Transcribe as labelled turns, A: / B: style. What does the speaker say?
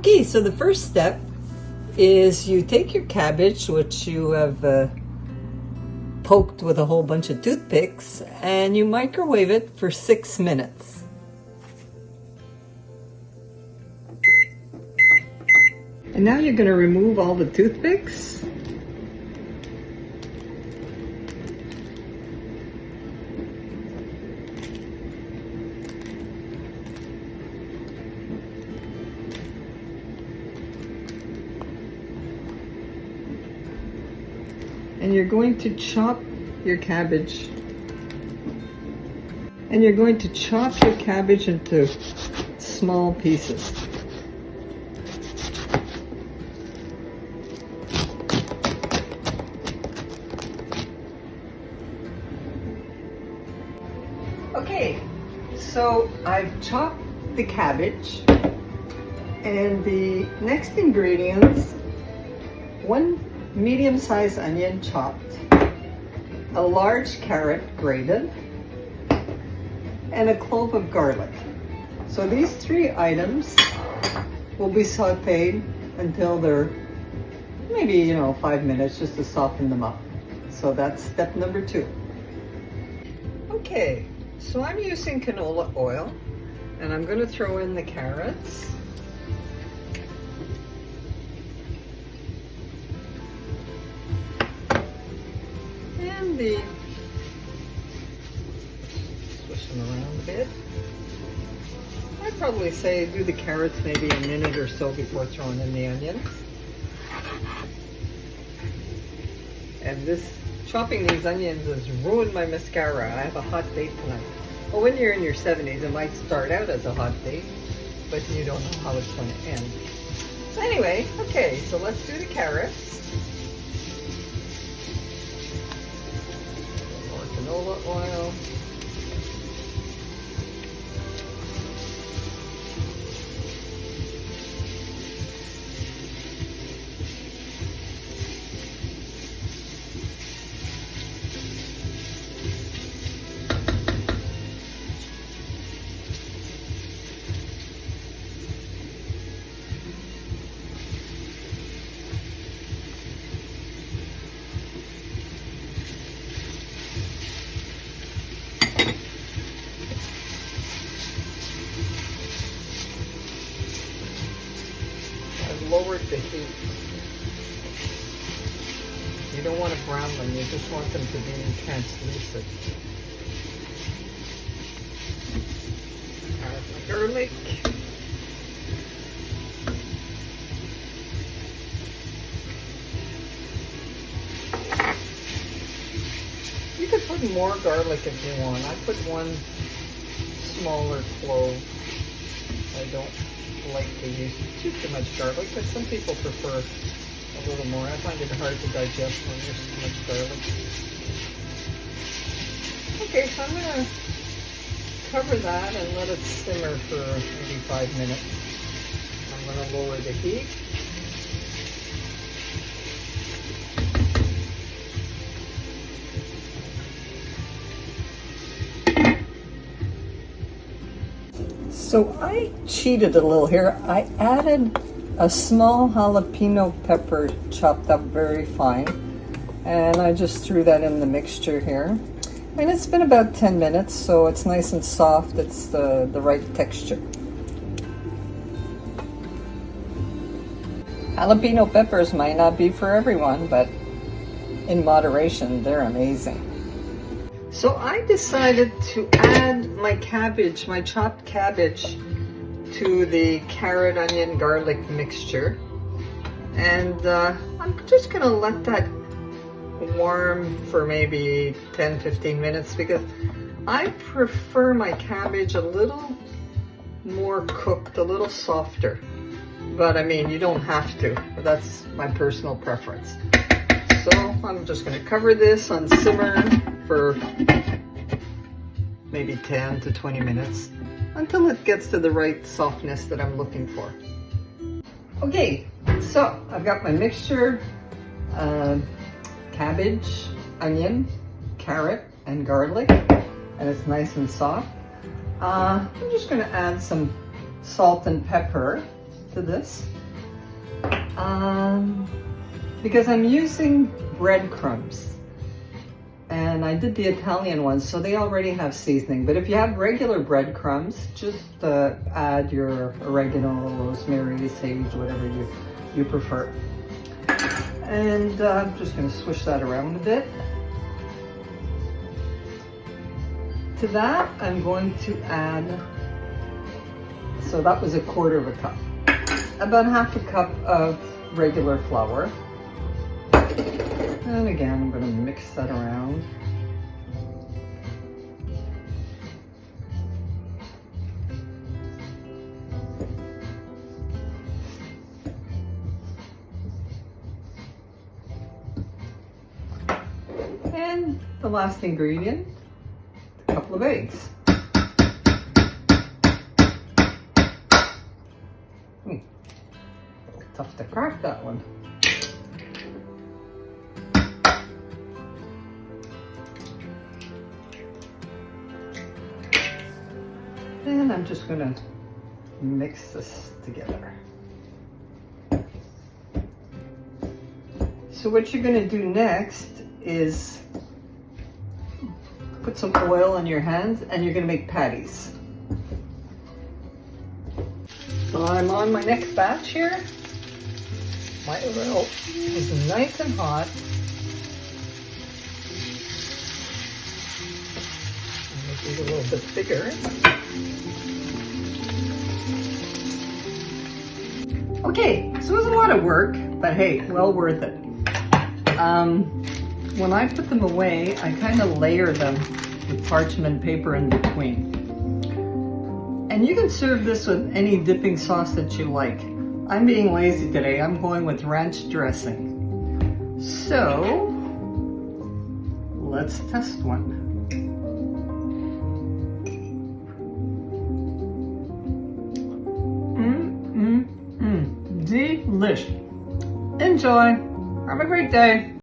A: Okay, so the first step is you take your cabbage, which you have poked with a whole bunch of toothpicks, and you microwave it for 6 minutes. And now you're going to remove all the toothpicks. And you're going to chop your cabbage. And you're going to chop your cabbage into small pieces. Okay, so I've chopped the cabbage, and the next ingredients: 1 medium-sized onion chopped, a large carrot grated, and a clove of garlic. So these 3 items will be sauteed until they're maybe 5 minutes, just to soften them up. So that's step number 2. Okay, so I'm using canola oil, and I'm going to throw in the carrots. And switch them around a bit. I'd probably say do the carrots maybe a minute or so before throwing in the onions. And chopping these onions has ruined my mascara. I have a hot date tonight. Well, when you're in your 70s, it might start out as a hot date, but you don't know how it's going to end. So anyway, okay, so let's do the carrots. More canola oil. Lowered the heat. You don't want to brown them, you just want them to be translucent. Add my garlic. You could put more garlic if you want. I put 1 smaller clove. I don't like to use too much garlic, but some people prefer a little more. I find it hard to digest when there's too much garlic. Okay, so I'm going to cover that and let it simmer for maybe 5 minutes. I'm going to lower the heat. So I cheated a little here. I added a small jalapeno pepper chopped up very fine, and I just threw that in the mixture here. And it's been about 10 minutes, so it's nice and soft. It's the right texture. Jalapeno peppers might not be for everyone, but in moderation, they're amazing. So I decided to add my cabbage, my chopped cabbage, to the carrot, onion, garlic mixture. And I'm just going to let that warm for maybe 10-15 minutes, because I prefer my cabbage a little more cooked, a little softer. But I mean, you don't have to. That's my personal preference. So I'm just going to cover this on simmer for maybe 10 to 20 minutes until it gets to the right softness that I'm looking for. Okay, so I've got my mixture, cabbage, onion, carrot, and garlic, and it's nice and soft. I'm just going to add some salt and pepper to this. Because I'm using breadcrumbs. And I did the Italian ones, so they already have seasoning. But if you have regular breadcrumbs, just add your oregano, rosemary, sage, whatever you prefer. And I'm just going to swish that around a bit. To that, I'm going to add, so that was 1/4 cup, about 1/2 cup of regular flour. And again, I'm going to mix that around. And the last ingredient, a couple of eggs. Tough to crack that one. And I'm just going to mix this together. So what you're going to do next is put some oil on your hands and you're going to make patties. So I'm on my next batch here. My oil is nice and hot. Make it a little bit bigger. Okay, so it was a lot of work, but hey, well worth it. When I put them away, I kind of layer them with parchment paper in between. And you can serve this with any dipping sauce that you like. I'm being lazy today. I'm going with ranch dressing. So, let's test one. Delish. Enjoy. Have a great day.